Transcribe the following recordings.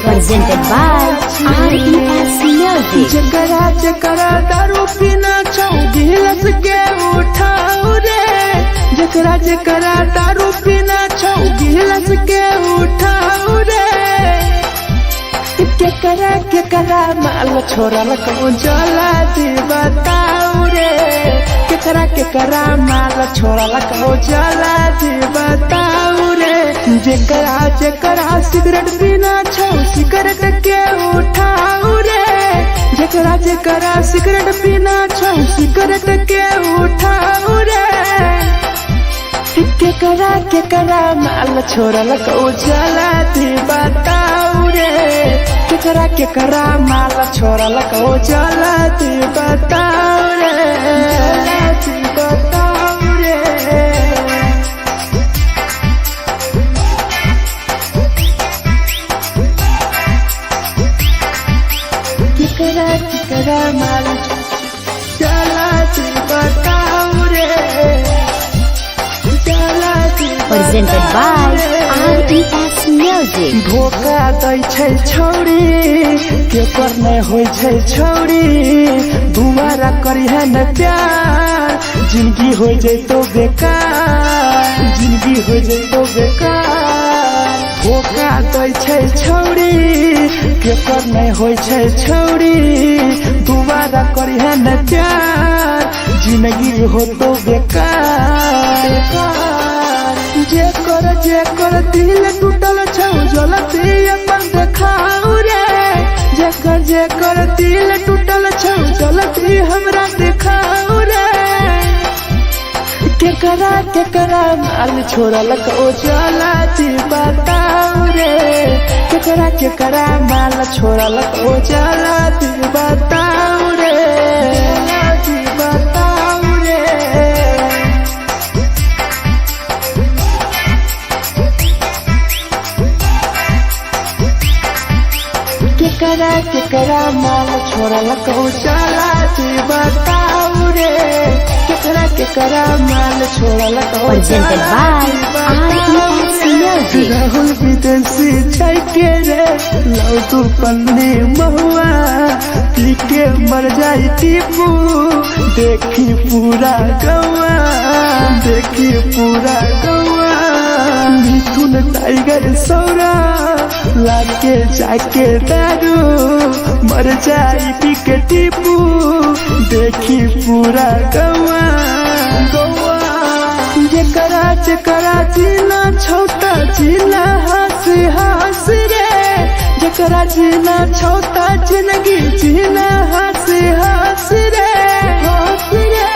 Presented by RES Music. जकरा जकरा दारू पीना चाहूं गिलास के उठाओ रे, जकरा जकरा दारू पीना चाहूं गिलास के उठाओ रे। केकरा माल छोरा लको जला दी बताओ रे, केकरा माल छोरा लको जला दी बताओ रे। जकरा सिगरेट पीना चाहूं सिगरेट के उठाओ रे, जकरा सिगरेट पीना चाहूं सिगरेट के उठाओ रे। केकरा माल छोरा लको जला दी बताओ रे, केकरा माल छोरा लको जला दी बताओ रे, जला दी बताओ रे। केकरा माल जला दी बताओ रे, जला दी। Presented by RES Music. धोखा दै छै छौरी केकर नहीं होय छै छौरी, दुबारा करिहे न प्यार जिंदगी हो जैतो बेकार, जिंदगी हो जैतो बेकार। धोखा दै छै छौरी केकर नहीं होय छै छौरी, दुबारा करिहे न प्यार जिंदगी हो तो बेकार। जेकर दिल टूटल छौ जलती अपन देखाओ रे, जेकर दिल टूटल छौ जलती हमरा देखाओ रे। केकरा माल छोरा लको जला दी बताओ रे, केकरा माल छोरा लको जला दी बताओ रे, जला दी बताओ रे। केकरा माल छोरा लको जला दी बताओ रे, केकरा माल छोरा लको Presented by RES Music. Rahul विदेशी छैके रे लौ तू पन्नी महुआ, पी के मर जाई टीपू देखी पूरा गौआ, देखी पूरा गौआ। मिथुन टाइगर सौरा लाके जाके दारू मर जाई पी के टीपू देखी पूरा गौआ, गौआ। जकरा जीना छोटा जीना हंसी हंसी रे, जकरा जीना छोटा जिंदगी जीना हंसी हंसी रे, हंसी रे।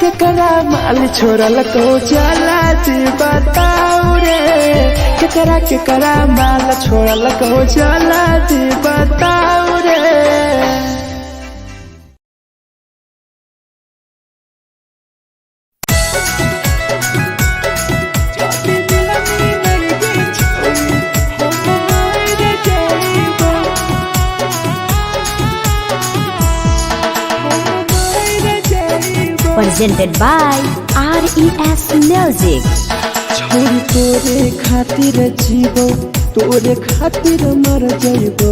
केकरा माल छोरा लको जला दी बताओ रे, केकरा माल छोरा लको जला दी बताओ रे। Presented by RES Music. छोरी तोरे खातिर जीवो तोरे खातिर मर जाइबो,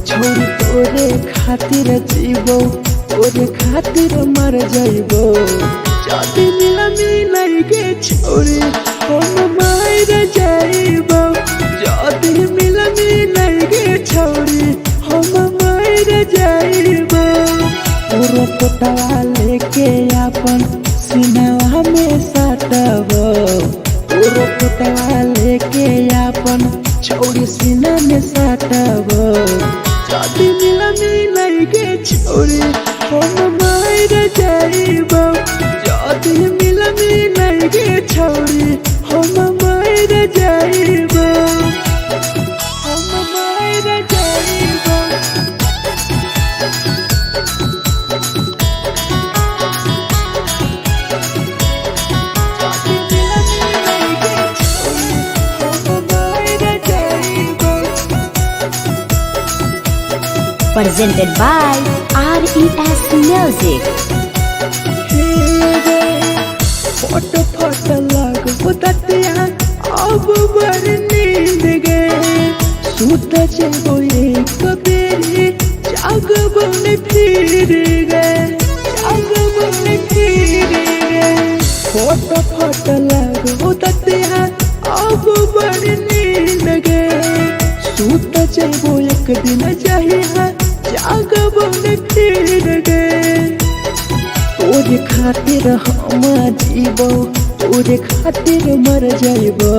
छोरी तोरे खातिर जीवो तोरे खातिर मर जाइबो। जाति मिलन के छोरी हम मर जाइबो, जाति मिलन के छोरी हम मर जाइबो। तोरो पोटवा लेके अपन सीनावा में सटबो, तोरो पोटवा लेके अपन छौरी सीना में सटबो। जाति मिलन के छोरी हम मर जाइबो, जाति मिलन के छोरी हम मर जाइबो, हम मर जाइबो। presented by RES Music. Photo photo लागो ततिया अब बर नींद गए सूत जगो एक बेरी जाग बन फिर गए फोटो फोटो लागो ततिया अब बर नींद गए सूत जगो एक दिन चाहिए जाग बन फिर गए तोरे खातिर हम जीबो तोरे खातिर मर जाइबो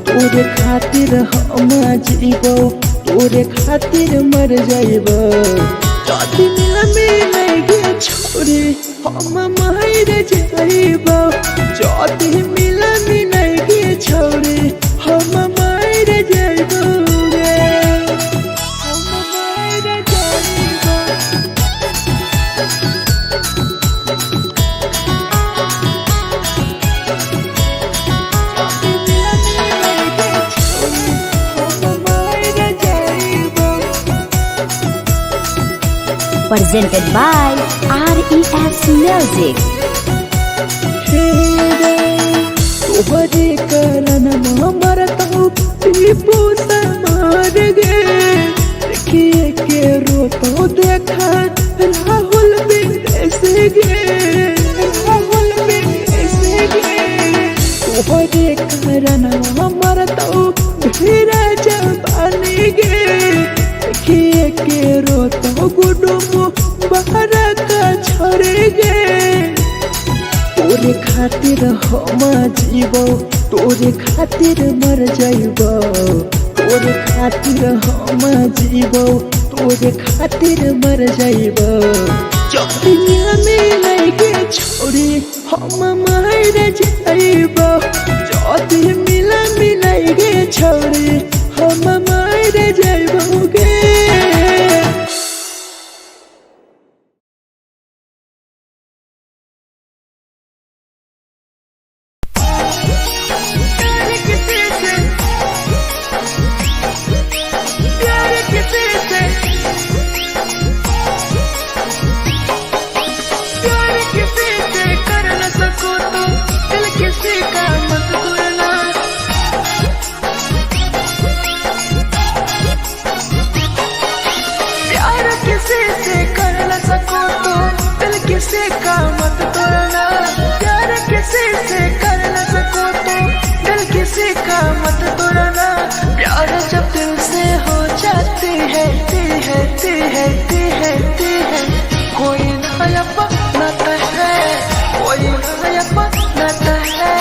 तोरे खातिर हम जीबो तोरे खातिर मर जाइबो जदी मिल गे छोरी हम मार जाइबो जदी मिल गे छोरी हम मार जाइबो Presented by RES Music. तोहरे कारण मरत हूँ टीपू समार गे देखिए के रोतो देखा राहुल विदेश गे तोहरे कारण मरत हूँ भीरा जवानी गे देखिए के रोतो गुडुमो बाहर का छोड़े गे तोरे खातिर हम जीबो तोरे खातिर मर जाइबो तोरे खातिर हम जीबो तोरे खातिर मर जाइबो जदी मिल गे छोरी हम मार जाइबो जदी मिल गे छोरी हम मार जाइबो गे किसी का मत तोड़ना प्यार किसी से कर न सको तो दिल किसी का मत तोड़ना प्यार जब दिल से हो जाती है कोई नया बनाता है कोई नया बनाता है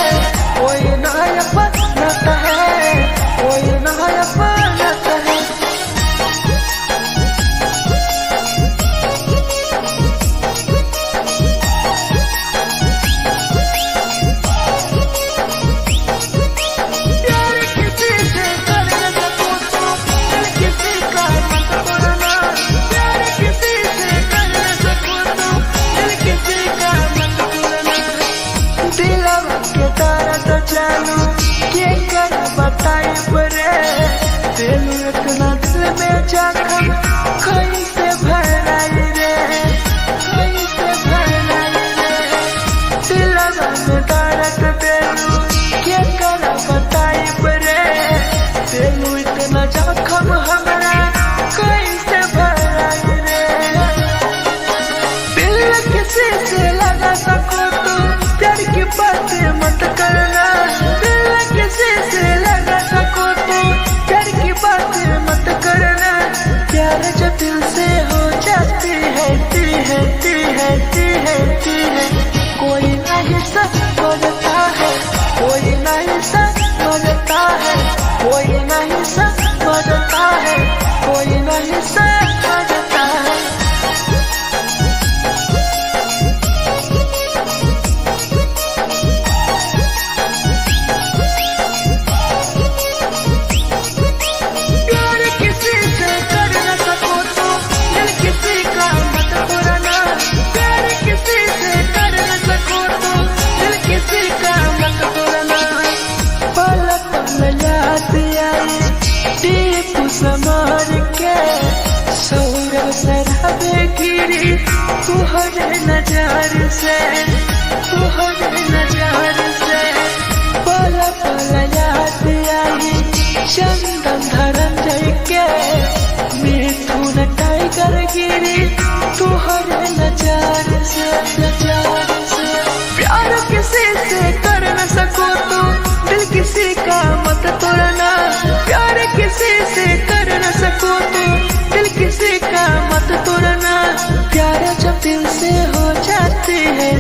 कोई नया बनाता है कोई नया बनाता है इतना दिल में जखम कैसे भराई रे कैसे भराई रे दिलवा में दर्द देलू क्या कर बताई रे देलू इतना जखम हमरा कैसे भराई रे दिल किसी से लगा सको तो प्यार की बातें मत करना दिल किसी से लगा सको तो प्यार की बातें मत करना प्यार जब दिल से गिरी तुहरे नजर से, तुहरे नजर से पल पल याद आई चंदन धनंजय के, मिथुन टाइगर गिरी तुहरे नजर से, नजर से। प्यार किसी से कर न सको तो दिल किसी का मत तोड़ना, प्यार किसी से कर न सको तो दिल किसी का मत तोड़ना। प्यार जब दिल से हो जाती है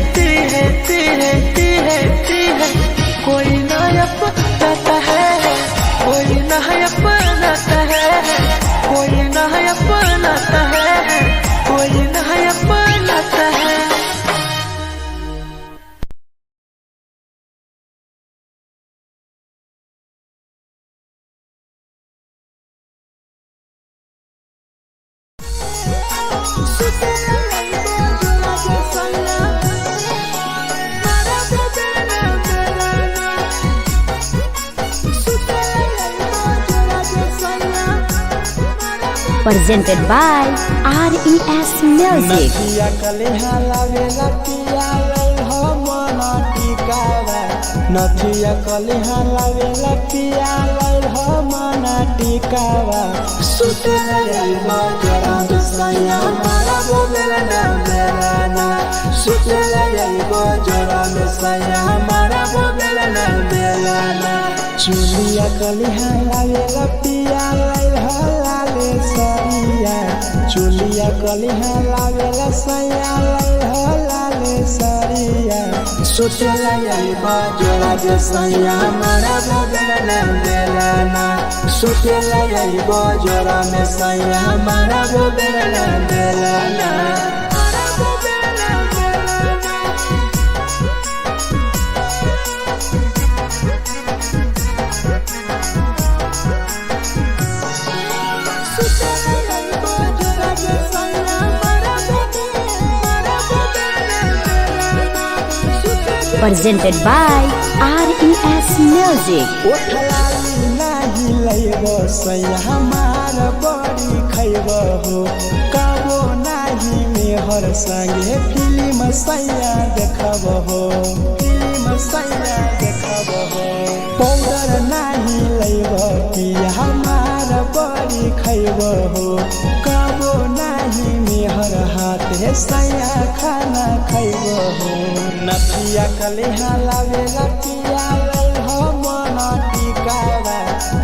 कोई ना अपनाता है, कोई ना अपनाता है, कोई ना अपनाता है, कोई ना अपनाता है। Presented by RES Music. नथिया कलिहा लावेला पिया लई हो मना टिकावा, नथिया कलिहा लावेला पिया लई हो मना टिकावा। सुते लई बजरा सैया मारा बोलेला ना मेरा ना, सुते लई बजरा सैया मारा बोलेला ना मेरा ना। चुलिया कलिहा लावेला पिया लई हो लाले सरिया, चुलिया कलिहा लावेला सैया लई हो लाले सरिया। सुतेला यही बजरा सैया मारा बोलेला ना मेरा ना, सुतेला यही बजरा में सैया मारा बोलेला ना मेरा ना। Presented by RES Music. ओठलाली नाही लइबो सैया हमार बड़ी खइबो हो, कबो नाही मेहर संगे फिल्म सैया देखबो हो, फिल्म सैया देखबो हो। पाउडर नाही लइबो पिया हमार बड़ी खइबो हो, कबो नाही मेहर हाथे सैया खाना खइबो हो। नथिया कलिहा लावेला पिया लई हो मना टिकावा,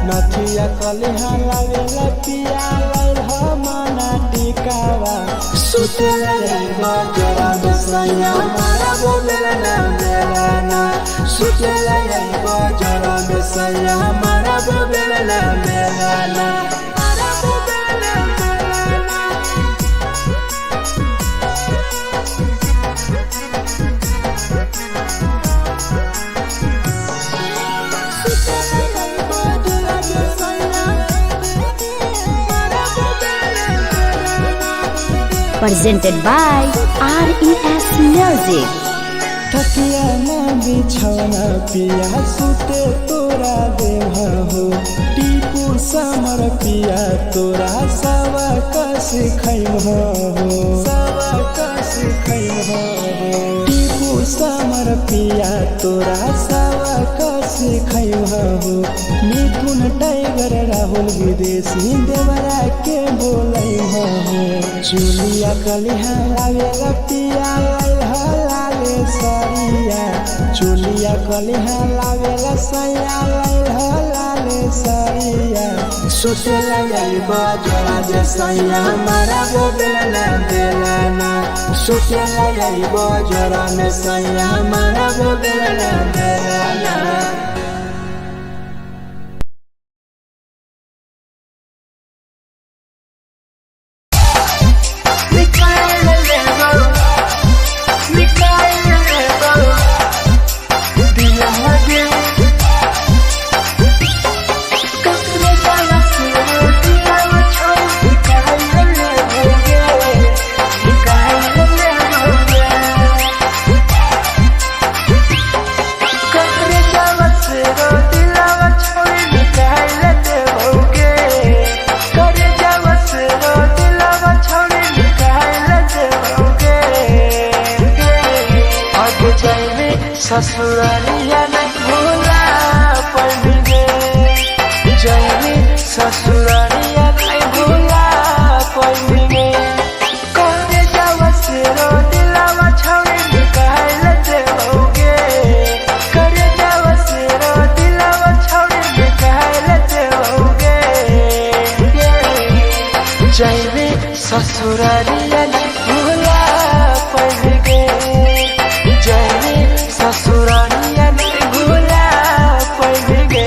नथिया कलिहा लावेला पिया लई हो मना टिकावा। सुते लई बजरा सैया मारा बोलेला ना मेरा ना, सुते लई बजरा सैया मारा बोलेला ना मेरा ना। Presented by RES Music. तकिया ना बिछौना पिया सुते तोरा देह हो, टीपू समर पिया तोरा सवा कस खैम हो, सवा कस खैम हो। टीपू समर पिया तोरा सवा कस खैम हो। मिथुन टाइगर राहुल विदेशी देवरा के बोलै हो। चुलिया कलिहा लावेला पिया लई हो लाले सरिया, चुलिया कलिहा लावेला सैया लई हो लाले सरिया। सुतेला यही बजरा सैया मारा बोलेला ना मेरा ना, सुतेला यही बजरा में सैया मारा बोलेला ना मेरा ना। आगे जाए ससुरालिया नहीं भूला पड़ेंगे, जाए ससुरालिया नहीं भूला पड़ेंगे। करे जावा से रो दिलावा छौड़ी निकाल देओगे, करे जावा से रो दिलावा छौड़ी निकाल देओगे। जाए ससुरालिया नहीं भूला पड़ेंगे, जाए ससुरालिया नहीं भूला पड़ेंगे।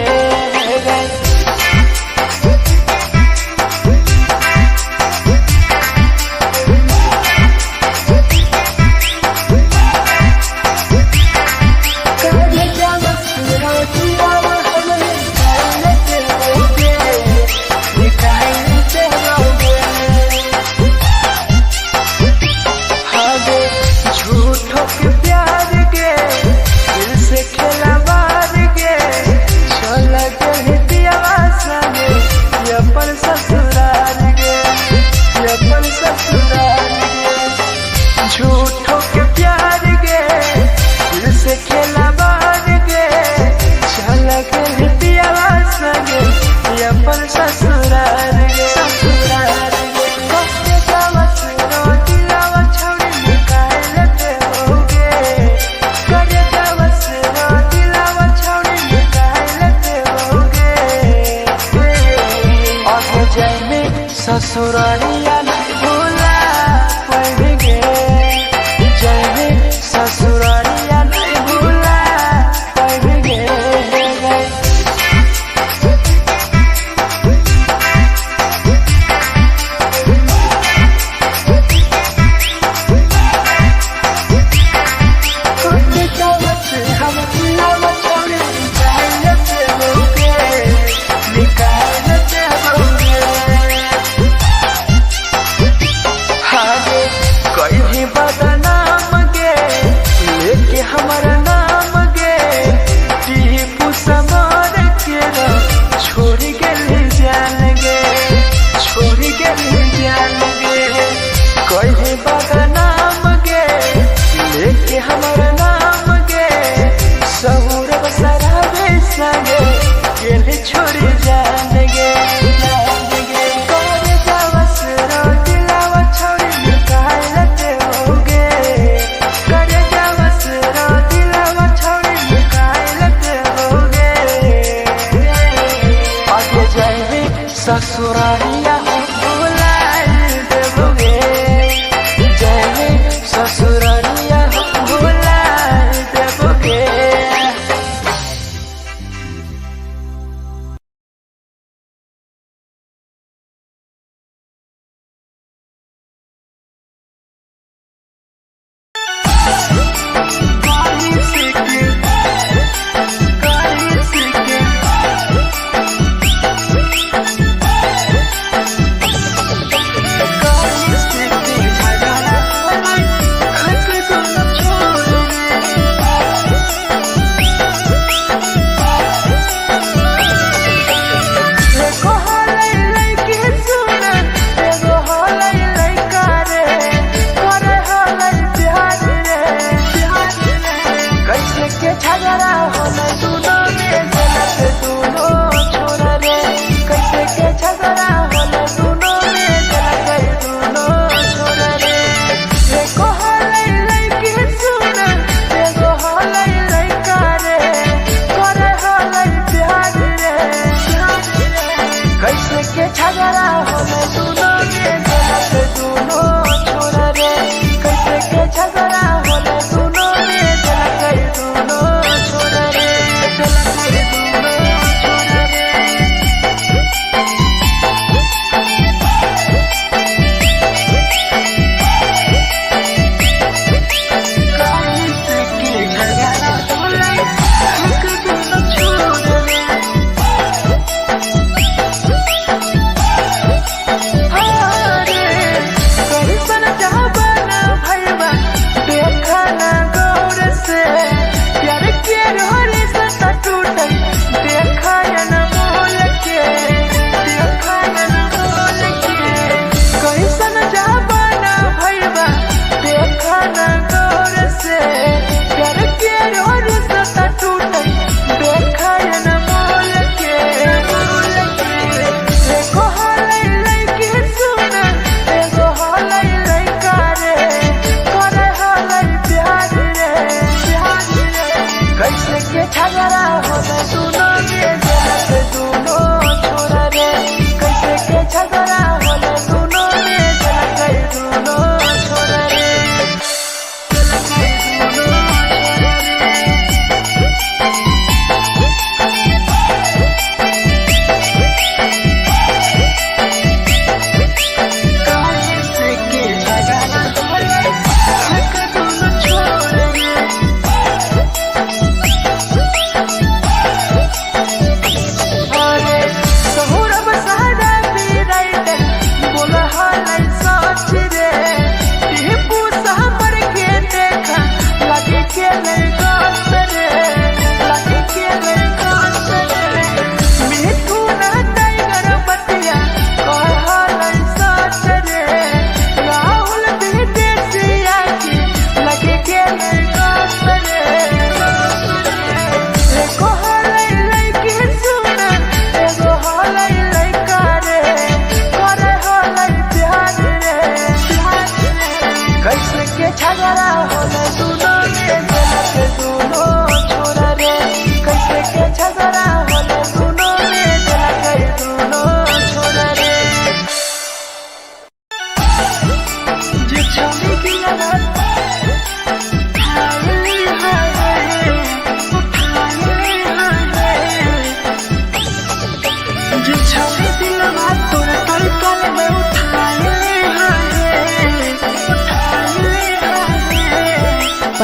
झूठों के प्यार के दिल से खिलवाड़ के चला गए दियावा संगे अपन ससुराल गे, अपन ससुराल गे। झूठों के प्यार के दिल से खिलवाड़ के चला गए दियावा संगे अपन ससुराल गे, ससुराल गे। कटे जावा से रो दिलावा छौड़ी निकाल देओगे, करे जावा से रो दिलावा छौड़ी निकाल देओगे। आगे जाए ससुरालिया नहीं भूला पड़ेंगे, जाए ससुरालिया नहीं भूला पड़ेंगे। कहीं बदनाम गे लेके हमारा नाम गे, टीपू समार के छोड़ गए जान गे, छोड़ गए जान गे। कहीं बदनाम गे लेके हमारा नाम गे, सहूर बसरावे संगे गेले छोड़ जान गे, जान गे। करे जावा से रो दिलावा छौड़ी निकाल देओगे, करे जावा से रो दिलावा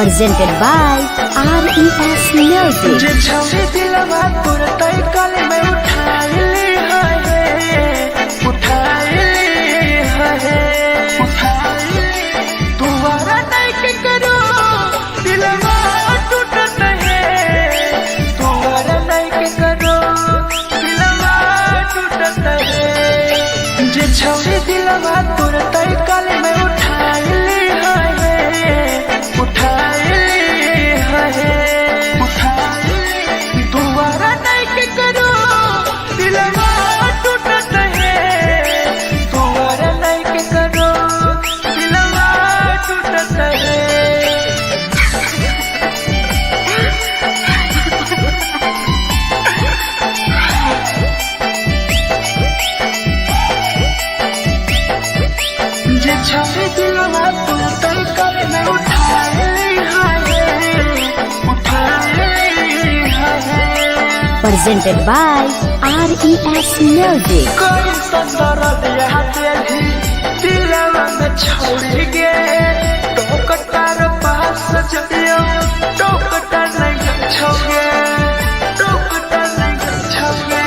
presented by RES Music. जे छवि दिलवा तोर तई कल में उठाइली तुम्हारा नहीं के करो दिलवा टूटत है तुम्हारा नहीं के करो दिलवा टूटत है जे छवि दिलवा तोर तई कल में उठाइली तुम्हारा नहीं के करो दिलवा टूटत है तुम्हारा नहीं के करो दिलवा टूटत है जे छवि दिलवा तोर तई कल में Presented by RES Music. कोई संदर दिया तेरी दिलवा में छोड़ के टोकटार पास जइयो टोकटार नहीं छोगे टोकटार नहीं छोगे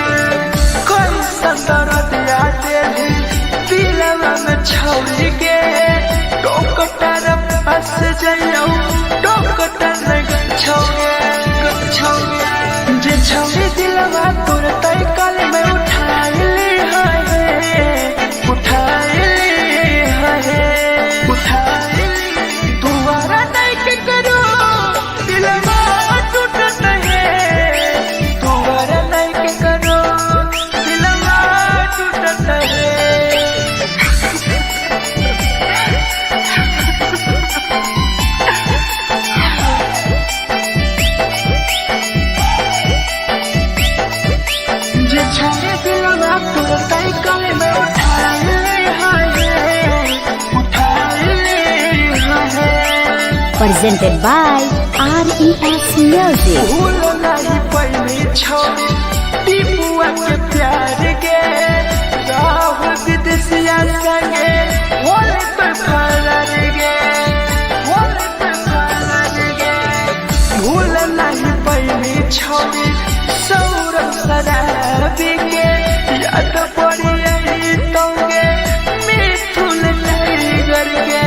कोई संदर दिया तेरी दिलवा में छोड़ के टोकटार पास जइयो टोकटार नहीं छोगे जे छवि दिलवा तोर तई कल में उठाइली तुम्हारा नहीं के करो दिलवा टूटत है तुम्हारा नहीं के करो दिलवा टूटत है जे छवि दिलवा तोर तई कल में Presented by RES Music. भूल नहीं पहली छवि टीपुआ के प्यार के राह विदेशिया संगे होले पे फरार गे भूल नहीं पहली छवि सौरभ शराबी के याद पड़ी यही तोगे मिथुन टाइगर के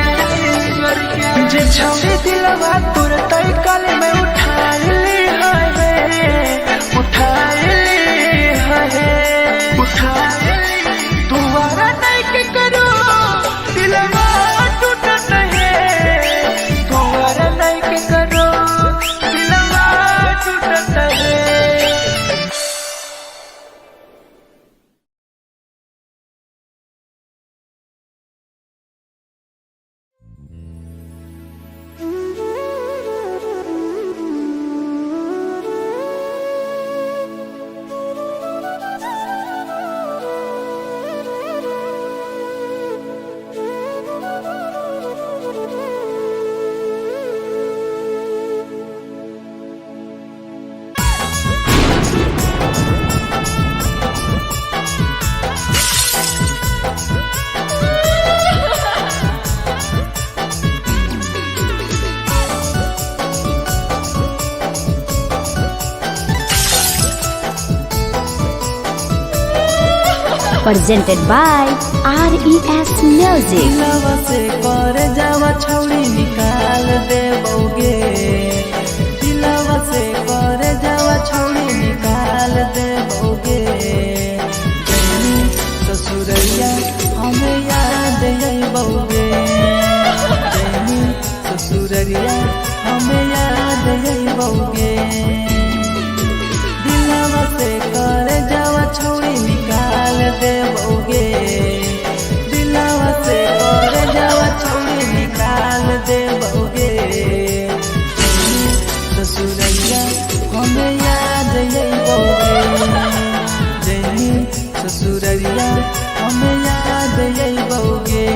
जे छवि दिलवा तोर तई कल में उठाइली तुम्हारा नहीं के करो दिलवा टूटत है तुम्हारा नहीं के करो दिलवा टूटत है Presented by RES Music. दिलवा से कर जावा छौड़ी निकाल देबोगे दिलवा से कर जावा छौड़ी निकाल देबोगे जैनी ससुरैया हमें याद अइबोगे जैनी ससुरैया हमें याद अइबोगे दिलवा से कर जावा छौड़ी निकाल देबोगे दिलवा से कर जावा छौड़ी निकाल देबोगे ससुरैया हमें याद अइबोगे जैनी ससुरैया हमें याद अइबोगे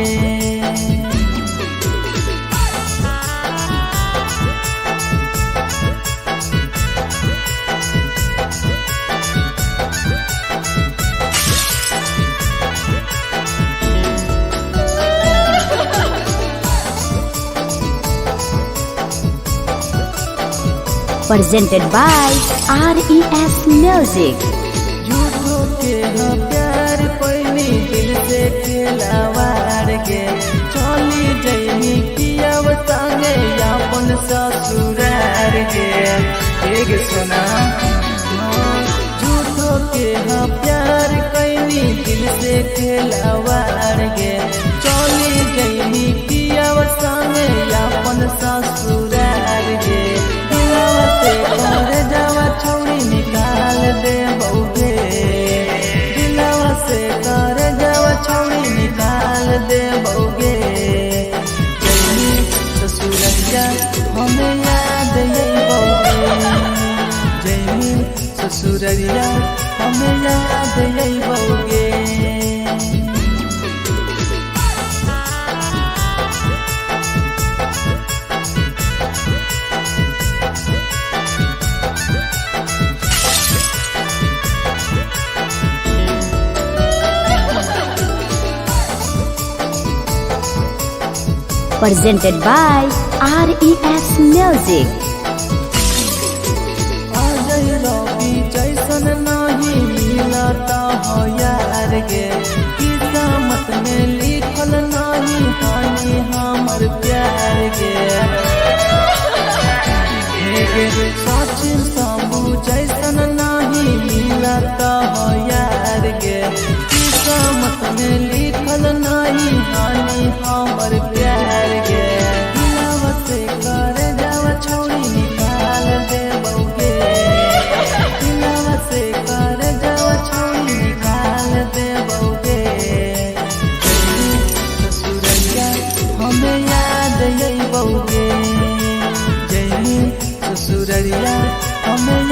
presented by RES Music. झूठो के हाँ प्यार पैनी दिल से खिलावाड़ के चली जैनी किया बतांगे अपन ससुरार के एक सुना झूठो के हाँ प्यार कैनी दिल से खिलावाड़ के चली जैनी किया बतांगे अपन ससुरार के कर जावा छौड़ी निकाल दे बउगे दिलवा से कर जावा छौड़ी निकाल दे बउगे जैनी ससुरैया हमें याद यही बउगे जैनी ससुरैया हमें याद यही बउगे Presented by RES Music. जैसन नहीं मिलता हो यार गे किस्मत में लिखल नहीं हानि हमर प्यार गे सचिन साबू जैसन नहीं मिलता हो यार गे किस्मत में लिखल नहीं हानि हमर प्यार गे दिलवा से कर जावा छौड़ी निकाल दे बउगे दिलवा से कर जावा छौड़ी निकाल दे बउगे ससुरैया हमें याद यही बउगे जैनी ससुरैया हमें